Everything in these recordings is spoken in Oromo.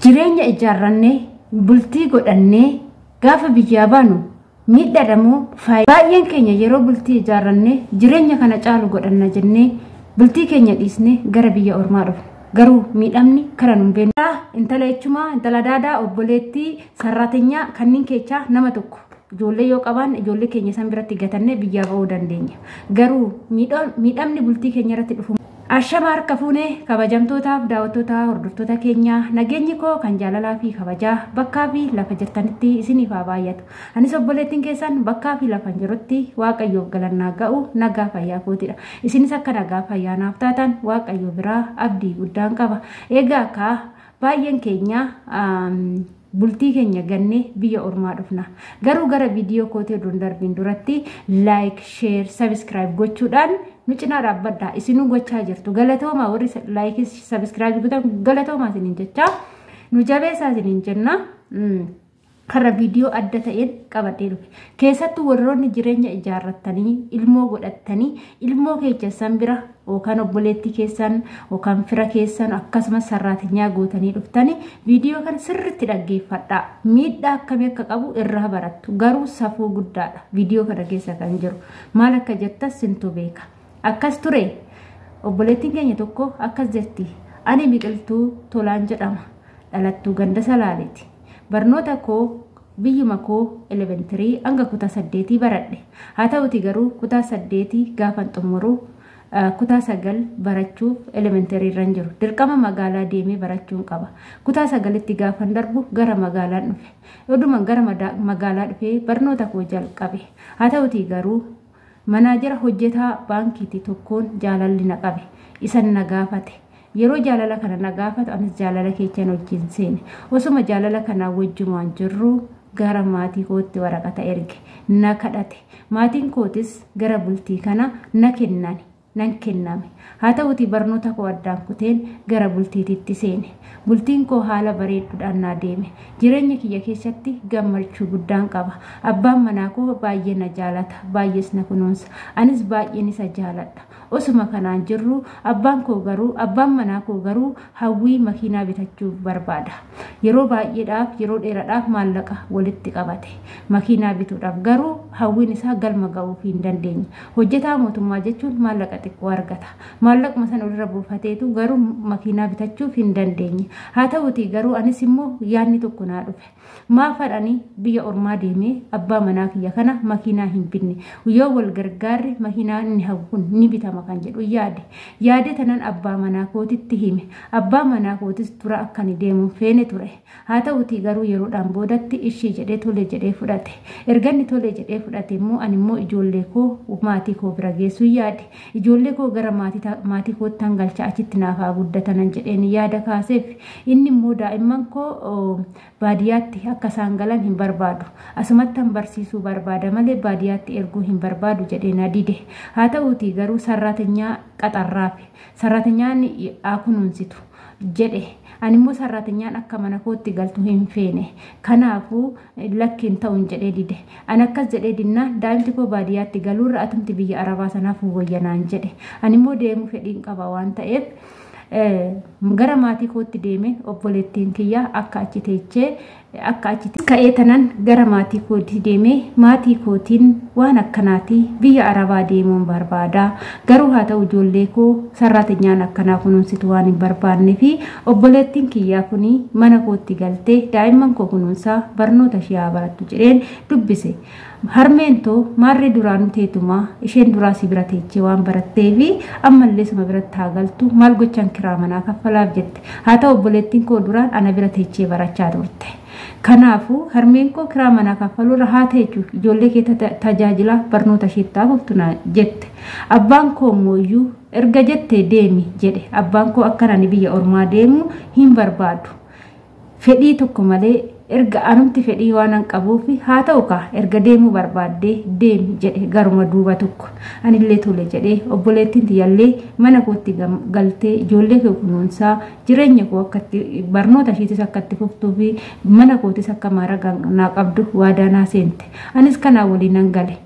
jireenya ijaarrannee bultii godhannee gaafa biyyaa baanu miidhadhamoo baay'een keenya yeroo bultii ijaarrannee jireenya kana caalu godhanna jennee bultii keenya dhiisnee gara biyya ormaa dhufna. Garuu miidhamni karaa nun beekna. Intala jechumaa intala daadaa obboleettii sarraatenya kanneen keessaa nama tokko ijoollee yoo qaban ijoollee keenya san biratti gatannee biyyaa ba'uu dandeenya. Garuu miidhamni bultii keenya irratti dhufu ashama harka fuunee kabajamtootaaf daawwattootaa hordoftoota keenya nageenyi koo kan jaalalaa fi kabajaa bakkaa fi lafa jirtanitti isiniif haa baay'atu. Anis obboleettiin keessan bakkaa fi lafa jirutti Waaqayyoof galannaa ga'u nagaa fayyaa kootidha. Isinis akka nagaa fayyaa naaf taatan Waaqayyo biraa abdii guddaan qaba. Egaa akka baay'een keenya bultii keenya gannee biyya ormaa dhufna. Garuu gara viidiyoo kootee darbiin duratti like, share, subscribe gochuudhaan nu cinaa dhaabbadhaa. Isinuu gochaa jirtu galatooma warri like, subscribe gotan galatooma isiniin jechaa nu jabeessaa isiniin jenna. Karra viidiyoo adda ta'een qabadhee dhufe. Keessattuu warroonni jireenya ijaarrattanii ilmoo godhattanii ilmoo keessan bira yookaan obboleettii keessan yookaan fira keessan akkasumas sarraatinyaa gootanii dhuftanii viidiyoo kan sirriitti dhaggeeffadhaa. Miidhaa akkamii akka qabu irraa barattu. Garuu safuu guddaadha viidiyoo kana keessa kan jiru. Maal akka jettas sintu beeka. Akkas ture obboleettiin keenya tokko akkas jetti. Ani Biqiltuu Tolaan jedhama. Dhalattuu Ganda Salaaleeti. Barnoota koo biyyuma koo elementary hanga kutaa 8 baradhe. Haa ta'uti garuu kutaa 8 gaafan xumuru kutaa 9 barachuuf elementary irra jiru. Dirqama magaalaa deemee barachuun qaba. Kutaa 9tti gaafan darbu gara magaalaan dhufe. Oduma gara magaalaa dhufe barnoota koo jalqabe. Haa ta'uti garuu manaajera hojjetaa baankiitii tokkoon jaalalli na qabe. Isan na gaafate. Yeroo jaalala kana na gaafatu anis jaalala keechan wajjin seene. Osuma jaalala kana wajjumaan jirru gara maatii kootti waraqata erge na kadhate. Maatiin kootis gara bultii kana na kenname. Haa ta'uti barnoota koo addaan kuteen gara bultiititti seene. Bultiin koo haala bareedduudhaan na deeme. Jireenya kiyya keessatti gammachuu guddaan qaba. Abbaan manaa koo baay'ee na jaalata, baay'ees na kunuunsa. Anis baay'een isa jaaladha. Osuma kanaan jirru abbaan manaa koo garuu hawwii makiinaa bitachuuf barbaada. Yeroo baay'eedhaaf yeroo dheeraadhaaf maallaqa walitti qabate. Makiinaa bituudhaaf garuu hawwiin isaa galma ga'uuf hin dandeenye. Hojjetaa mootummaa jechuun maallaqa xiqqoo argata. Maallaquma sana irra buufateetu garuu makiinaa bitachuuf hin dandeenye. Haa ta'uti garuu anis immoo yaadni tokko naa dhufe. Maaf fadhanii biyya ormaa deemee abbaa manaa kiyya kana makiinaa hin binne. Yoo wal gargaarre makiinaa inni hawwuun ni bitama kan jedhu yaade tanan abbaa manaa kootitti hime. Abbaa manaa kootis dura akkani deemuun feene ture. Haa ta'uti garuu yeroodhaan boodatti ishii jedhee tole jedhee fudhate. Erganni tole jedhee fudhate immoo ani immoo ijoollee koo maatii koo bira geessuu yaade. Ijoollee koo gara maatii kootti hangalcha achitti naafaa guddatanan jedheen yaada kaaseef inni immoo daa'imman koo baadiyyaatti akka isaan galan hin barbaadu. Asumatti barsiisuu barbaada malee baadiyyaatti erguu hin barbaadu jedheen adide. Haa ta'uti garuu sarraatinyaa qaxarraafi sarraatinyaan kunuunsitu jedhe. Ani immoo sarraatinyaan akka mana kootti galtu hin feene. Kanaafuu lakkiin ta'uun jedhee dide. Ani akkas jedhee dinnaan daa'imti koo baadiyyaatti galuurra atumti biyya Arabaa sanaaf wayyanaan jedhe. Ani immoo deemuu fedhiin qaba waan ta'eef gara maatii kootti deeme obboleettiin kiyya akka achi teechee akka achi ka'ee tanan gara maatii kootti deeme maatii kootiin waan akkanaati biyya Arabaa deemuun barbaada. Garuu haa ta'u ijoollee koo sarraatinyaan akkanaa kunuunsitu waan hin barbaanne fi obboleettiin kiyyaa kuni mana kootti galtee daa'imman koo kunuunsaa barnoota ishee haa barattu jedheen dubbise. Harmeentoo maarree duraanuu teetumaa isheen duraa si bira teechee waan barattee fi ammallee suma biratti haa galtu maal gochaan kiraa manaa kaffalaaf jette. Haa ta'u obboleettiin koo duraan ana bira teechee barachaa turte. Kanaafuu harmeen koo kiraa manaa kaffaluurra haa teechu ijoollee kee tajaajila barnoota isheetti hafuuftuna jette. Abbaan koo mooyyuu erga jettee deemi jedhe. Abbaan koo akkanaan biyya ormaa deemu hin barbaadu. Fedhii tokko malee erga anumti fedhii waan qabuuf haa ta'u erga deemuu barbaaddee deemi jedhe garuma duuba tokko. Anillee tole jedhee obboleettiin tiyyallee mana kootti galtee ijoollee koo kunuunsaa jireenya koo akkatti barnoota isheetis akkatti fuftuu fi mana kootis akka maara naa qabdu waadaa naa seente. Anis kanaa waliin gale.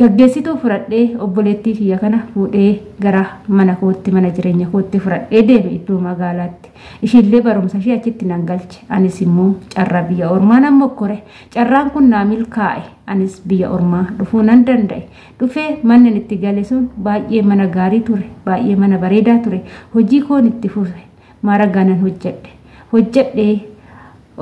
gaggeessituu fudhadhee obboleettii kiyya kana fuudhee gara mana kootti mana jireenya kootti fudhadhee deeme iddoo magaalaatti. Ishillee barumsa ishee achitti nan galche. Anis immoo carraa biyya ormaa nan mokkore. Carraan kun naa milkaa'e. Anis biyya ormaa dhufuu nan danda'e. Dhufee manni itti gale sun baay'ee mana gaarii ture. Baay'ee mana bareedaa ture. Hojii koon itti fufe. Maaragaanan hojjedhee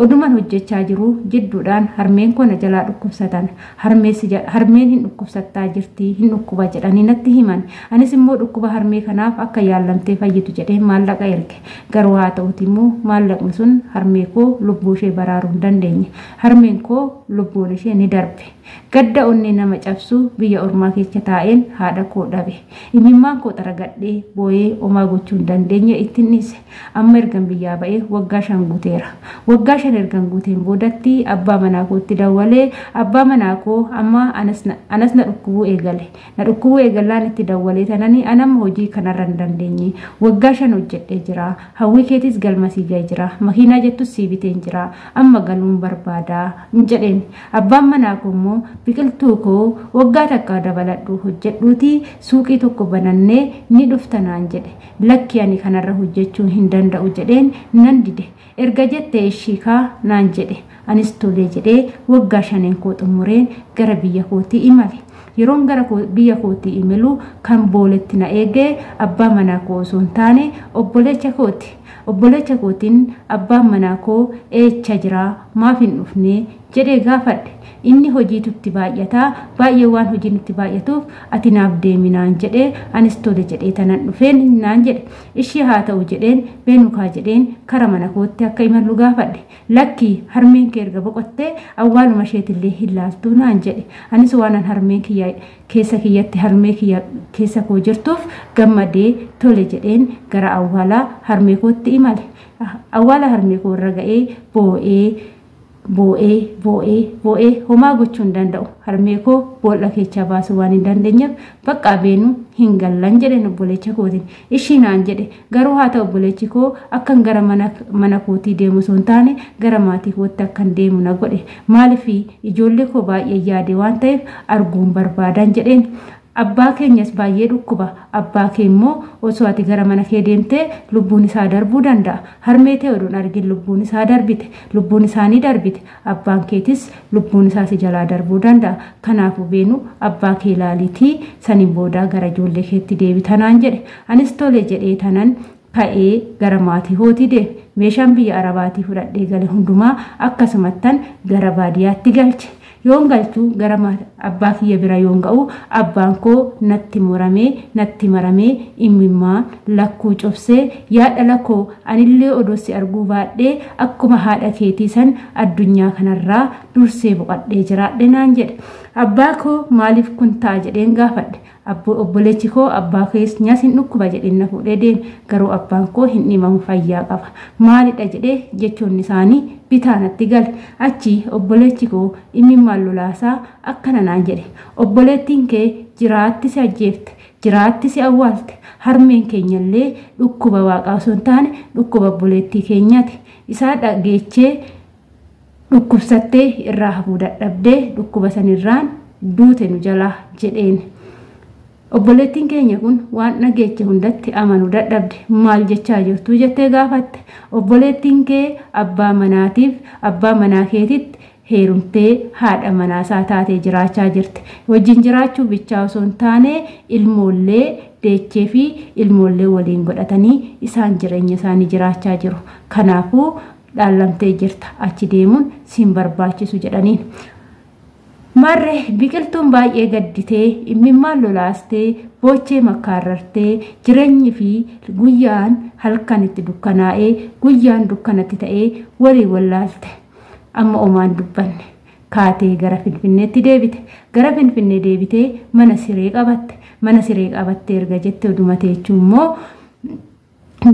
oduman hojjechaa jiru jidduudhaan harmeen koo na jalaa dhukkubsatan. Harmeen hin dhukkubsattaa jirti, hin dhukkuba jedhanii natti himan. Anis immoo dhukkuba harmee kanaaf akka yaallamtee fayyitu jedhee maallaqa erge. Garuu haa ta'uti immoo maallaqni sun harmee koo lubbuu ishee baraaruu hin dandeenye. Harmeen koo lubbuun ishee ni darbe. Gadda onnee nama cabsu biyya ormaa keessa taa'een haadha koo dhabe. Imimmaan koo xaragadhee boo'ee omaa gochuu hin dandeenye ittiin dhiise. Amma ergan biyyaa ba'ee waggaa 5 guuteera. Waggaa 5 ergan guuteen boodatti abbaa manaa kootti dawwalee abbaa manaa koo amma anas na dhukkubuu eegale. Na dhukkubuu eegallaan itti dawwalee tananii anamma hojii kanarra hin dandeenye. Waggaa 5 hojjedhee jira. Hawwii keetis galmasii ga'ee jira. Makiinaa jettus sii biteen jira. Amma galuun barbaadaa hin jedheen. Abbaan manaa koo immoo biqiltuu koo waggaa takka dabaladhu hojjedhuuti suuqii tokko banannee ni dhuftanaan jedhe. Lakki ani kanarra hojjechuu hin danda'u jedheen nan dide. Erga jettee ishiikaa naan jedhe. Anis tolee jedhee waggaa 5 koo xumureen gara biyya kootii imale. Yeroon gara biyya kootii imalu kan booletti na eegee abbaa manaa koo osoo hin taane obboleecha kooti. Obboleecha kootiin abbaan manaa koo eecha jira maaf hin dhufne jedhee gaafadhe. Inni hojiitutti baay'ataa baay'ee waan hojiin itti baay'atuuf ati naaf deeminaan jedhee anis tole jedhee tanan dhufeen naan jedhe. Ishii haa ta'u jedheen beenukaa jedheen kara mana kootti akka imallu gaafadhe. Lakki harmeen kee erga boqottee awwaaluma isheetillee hin laaltuu naan jedhe. Anis waanan harmeen kiyya keessa kiyyatti harmee kiyya keessa koo jirtuuf gammadee tole jedheen gara awwaalaa harmee kootti imale. Awwaala harmee koo irra ga'ee boo'ee homaa gochuu hin danda'u. Harmee koo boolla keechaa baasuu waan hin dandeenyeef bakka beenu hin gallan jedheen obboleecha kootiin. Ishii naan jedhe garuu haa ta'u obboleechi koo akkan gara mana kootii deemu osoo hin taane gara maatii kootti akkan deemu na godhe. Maaliif ijoollee koo baay'ee yaade waan ta'eef arguun barbaadan jedheen. Abbaa keenyas baay'ee dhukkuba. Abbaa kee immoo osoo ati gara mana kee deemtee lubbuun isaa darbuu danda'a. Harmee ta'e oduun argin lubbuun isaa darbite. Lubbuun isaanii darbite. Abbaan keetis lubbuun isaa si jalaa darbuu danda'a. Kanaafuu beenu abbaa kee ilaaliitii saniin boodaa gara ijoollee keetti deebitanaan jedhe. Anis tole jedhee tanan ka'ee gara maatii kootii deeme. Meeshaan biyya Arabaatii fudhadhee gale hundumaa akkasumattan gara baadiyyaatti galche. Yoon galchuu gara abbaa kiyya bira yoon ga'u abbaan koo natti maramee imimmaa lakkuu cobsee yaadha lakkoo anillee odossi arguu baadhee akkuma haadha keetii san addunyaa kanarraa dursee boqadhee jiraadhe naan jedhe. Abbaa koo maaliif kun ta'a jedheen gaafadhe. Obboleechi koo abbaa kees nyaas hin dhukkuba jedheen na fuudhee deeme. Garuu abbaan koo hin dhimamu fayyaa qaba. Maalidha jedhee jechoonni isaanii bitaanatti gale. Achi obboleechi koo imimmaan lolaasaa akkana naan jedhe. Obboleettiin kee jiraatti si ajjeefte, jiraatti si awwaalte. Harmeen keenyallee dhukkuba waaqaa osoo hin taane dhukkuba obboleettii keenyaati. Isaa dhageechee dhukkubsattee irraa hafuu dadhabdee dhukkuba sanirraan duute nu jalaa jedheen. Obboleettiin keenya kun waan dhageeche hundatti amanuu dadhabde. Maal jechaa jirtu jettee gaafatte. Obboleettiin kee abbaa manaa keetitti heerumtee haadha manaasaa taatee jiraachaa jirti. Wajjin jiraachuu bichaa osoo hin taane ilmoollee deechee fi ilmoollee waliin godhatanii isaan jireenya isaanii jiraachaa jiru. Kanaafuu dhaallamtee jirta. Achi deemuun siin barbaachisu jedhaniin. Marree biqiltuun baay'ee gadditee imimmaan lolaastee boochee makkaarrartee jireenyi fi guyyaan halkan itti dukkanaa'ee guyyaan dukkanatti ta'ee walii wallaalte. Amma omaan dubbanne kaatee gara Finfinneetti deebite. Gara Finfinnee deebitee mana siree qabatte. Mana siree qabattee erga jettee odumatee jechuun immoo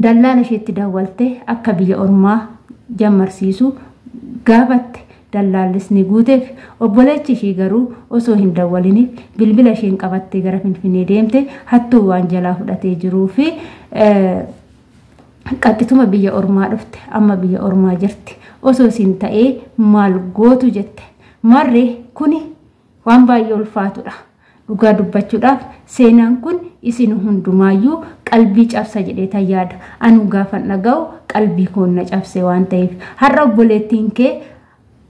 dallaan isheetti dawwalte akka biyya ormaa jammarsiisu gaafatte. Dallaallis ni guuteef obboleechi ishii garuu osoo hin dawwaliniif bilbila isheen qabattee gara Finfinnee deemte hattuu waan jalaa fudhatee jiruu fi qaxxituma biyya ormaa dhufte. Amma biyya ormaa jirti. Osoo siin ta'ee maal gootu jette. Marree kuni waan baay'ee ulfaatudha. dhugaa dubbachuudhaaf seenaan kun isin hundumaayyuu qalbii cabsa jedhee tayyaada. Anu gaafa dhaga'u qalbii koo na cabse waan ta'eef har'a obboleettiin kee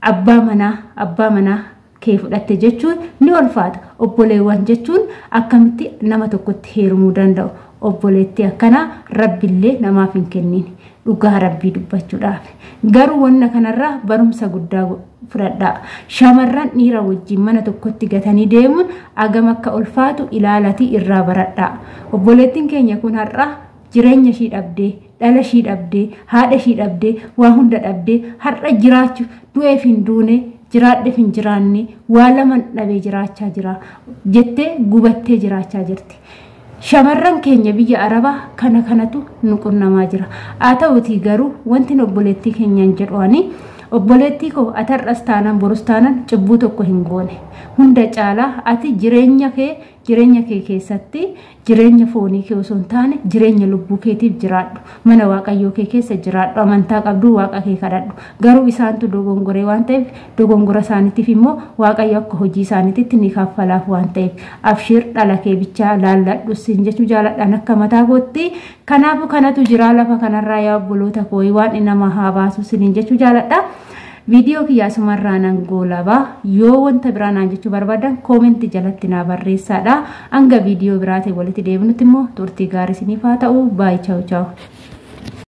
abbaa manaa kee fudhatte jechuun ni ulfaata. Obboleewwan jechuun akkamitti nama tokkotti heerumuu danda'u. Obboleettii akkanaa rabbillee namaaf hin kennin dhugaa rabbii dubbachuudhaaf. Garuu wanna kanarraa barumsa guddaa fudhadhaa. Shamarran dhiira wajjin mana tokkotti gatanii deemuun agam akka ulfaatu ilaalatii irraa baradhaa. Obboleettiin keenya kun har'a jireenya ishii dhabdee, dhala ishii dhabdee, haadha ishii dhabdee, waa hunda dhabdee har'a jiraachuu du'eef hin duune jiraadheef hin jiraanne waa lama dhabee jiraachaa jira jettee gubattee jiraachaa jirti. Shamarran keenya biyya Arabaa kanatu nu qunnamaa jira. Haa ta'uutii garuu wanti obboleettii keenyaan jedhuani obboleettii koo atarras taanaan borus taanaan cubbuu tokko hin goone. Hunda caalaa ati jireenya kee keessatti jireenya foonii kee osoo hin taane jireenya lubbuu keetiif jiraadhu. Mana Waaqayyoo kee keessa jiraadhu. Amantaa qabdu Waaqa kee kadhadhu. Garuu isaantu dogongoree waan ta'eef dogongora isaaniitiif immoo Waaqayyo akka hojii isaaniititti ni kaffalaaf waan ta'eef abshir dhala kee bichaa laalladhu siin jechuu jaaladhaan akka mataa kootti. Kanaafuu kanatu jira lafa kanarraa yaa obboloota koo waan nama haa baasu siin jechuu jaaladha. Video kiyya sumarraanan goolaba yoo wanta biraanaan jechuu barbaadan koomenti jalatti naa barreessadha. Hanga video biraate walitti deebinutti immoo turtii gaarii isiniif haa ta'u. Baay chaaw chaaw.